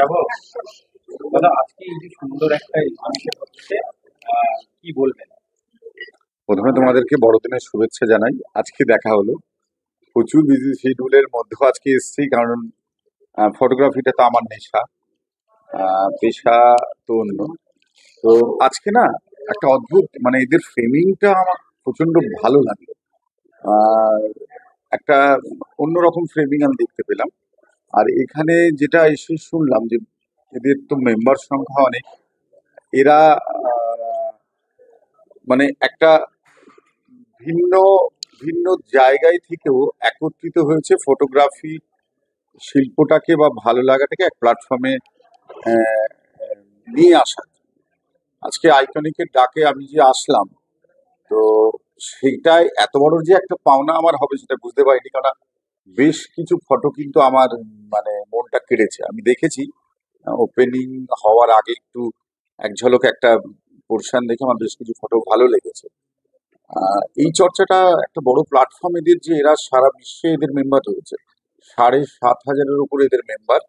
যাবো। দাদা, আজকে এই যে সুন্দর একটা এক্সিবিশন হচ্ছে, কি বলবেন? প্রথমে তোমাদেরকে বড়দিনের শুভেচ্ছা জানাই। আজকে দেখা হলো, প্রচুর বিজি শিডিউলের মধ্যেও আজকে এসেছি, কারণ ফটোগ্রাফিটা তো আমার নেশা, পেশা তো অন্য। তো আজকে না একটা অদ্ভুত, মানে এদের ফ্রেমিংটা আমার প্রচন্ড ভালো লাগলো। আর একটা অন্যরকম ফ্রেমিং আমি দেখতে পেলাম। আর এখানে যেটা এসে শুনলাম যে এদের তো মেম্বার সংখ্যা অনেক। এরা মানে একটা ভিন্ন ভিন্ন জায়গায় থেকেও একত্রিত হয়েছে ফটোগ্রাফি শিল্পটাকে বা ভালো লাগাটাকে এক প্ল্যাটফর্মে নিয়ে আসা। আজকে আইকনিকের ডাকে আমি যে আসলাম, তো সেইটাই এত বড় যে একটা পাওনা আমার হবে সেটা বুঝতে পারিনি, কারণ বেশ কিছু ফটো কিন্তু আমার মানে মনটা কেড়েছে। আমি দেখেছি ওপেনিং হওয়ার আগে একটু এক ঝলক একটা পোর্শন দেখে আমার বেশ কিছু ফটো ভালো লেগেছে। এই চর্চাটা একটা বড় প্ল্যাটফর্ম এদের, যে এরা সারা বিশ্বে এদের মেম্বার রয়েছে, 7,500-এর উপরে এদের মেম্বার।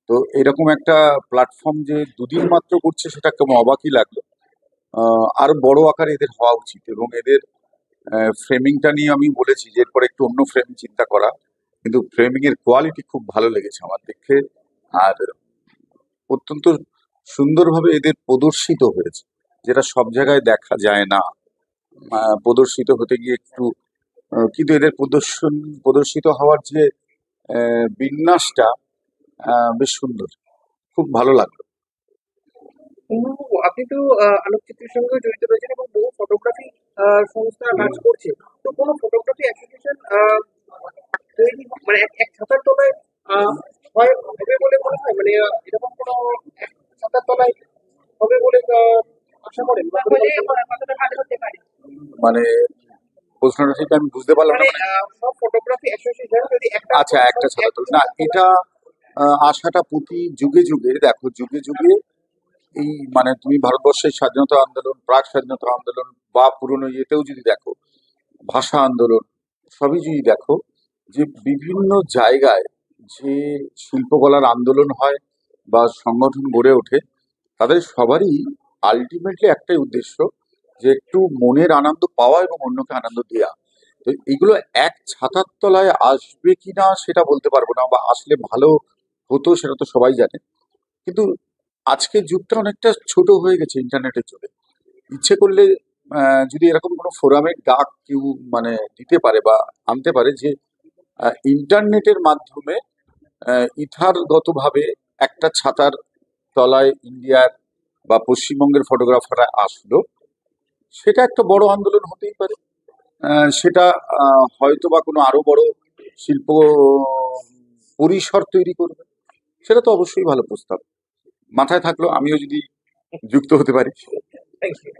তো এরকম একটা প্ল্যাটফর্ম যে দুদিন মাত্র করছে সেটা কেমন অবাকই লাগলো। আরো বড় আকারে এদের হওয়া উচিত, এবং এদের ফ্রেমিংটা নিয়ে আমি বলেছি যে এরপরে একটু অন্য ফ্রেমিং চিন্তা করা। কিন্তু ফ্রেমিং এর কোয়ালিটি খুব ভালো লেগেছে আমার দেখে। আর অত্যন্ত সুন্দরভাবে এদের প্রদর্শিত হয়েছে, যেটা সব জায়গায় দেখা যায় না। প্রদর্শিত হতে গিয়ে একটু কিন্তু এদের প্রদর্শিত হওয়ার যে বিন্যাসটা বেশ সুন্দর, খুব ভালো লাগলো। আপনি তো আলোকচিত্রের সঙ্গে জড়িত রয়েছেন এবং বহু ফটোগ্রাফি সংস্থা কাজ করছে। তো কোনো ফটোগ্রাফি অ্যাসোসিয়েশন তৈরি মানে এক ছাতার তলায় হবে বলে মনে হয়, মানে এরকম কোনো এক ছাতার তলায় হবে বলে আশা করেন বা কতটা ভালো হতে পারে? মানে প্রশ্নটা ঠিক আমি বুঝতে পারলাম না। মানে সব ফটোগ্রাফি অ্যাসোসিয়েশন যদি একটা আচ্ছা, একটা ছাতা তো না, এটা আশাটা প্রতি যুগে যুগে দেখো, যুগে যুগে এই মানে তুমি ভারতবর্ষের স্বাধীনতা আন্দোলন, প্রাক স্বাধীনতা আন্দোলন বা পুরনো ইয়েতেও যদি দেখো, ভাষা আন্দোলন, সবই যদি দেখো, যে বিভিন্ন জায়গায় যে শিল্পকলার আন্দোলন হয় বা সংগঠন গড়ে ওঠে, তাদের সবারই আলটিমেটলি একটাই উদ্দেশ্য, যে একটু মনের আনন্দ পাওয়া এবং অন্যকে আনন্দ দেওয়া। তো এগুলো এক ছাতার তলায় আসবে কিনা সেটা বলতে পারবো না, বা আসলে ভালো হতো সেটা তো সবাই জানে। কিন্তু আজকের যুগটা অনেকটা ছোট হয়ে গেছে ইন্টারনেটের যুগে। ইচ্ছে করলে যদি এরকম কোনো ফোরামের ডাক কেউ মানে দিতে পারে বা আনতে পারে, যে ইন্টারনেটের মাধ্যমে ইথারগতভাবে একটা ছাতার তলায় ইন্ডিয়ার বা পশ্চিমবঙ্গের ফটোগ্রাফাররা আসলো, সেটা একটা বড় আন্দোলন হতেই পারে। সেটা হয়তো বা কোনো আরো বড় শিল্প পরিসর তৈরি করবে। সেটা তো অবশ্যই ভালো প্রস্তাব, মাথায় থাকলো, আমিও যদি যুক্ত হতে পারি। Thank you.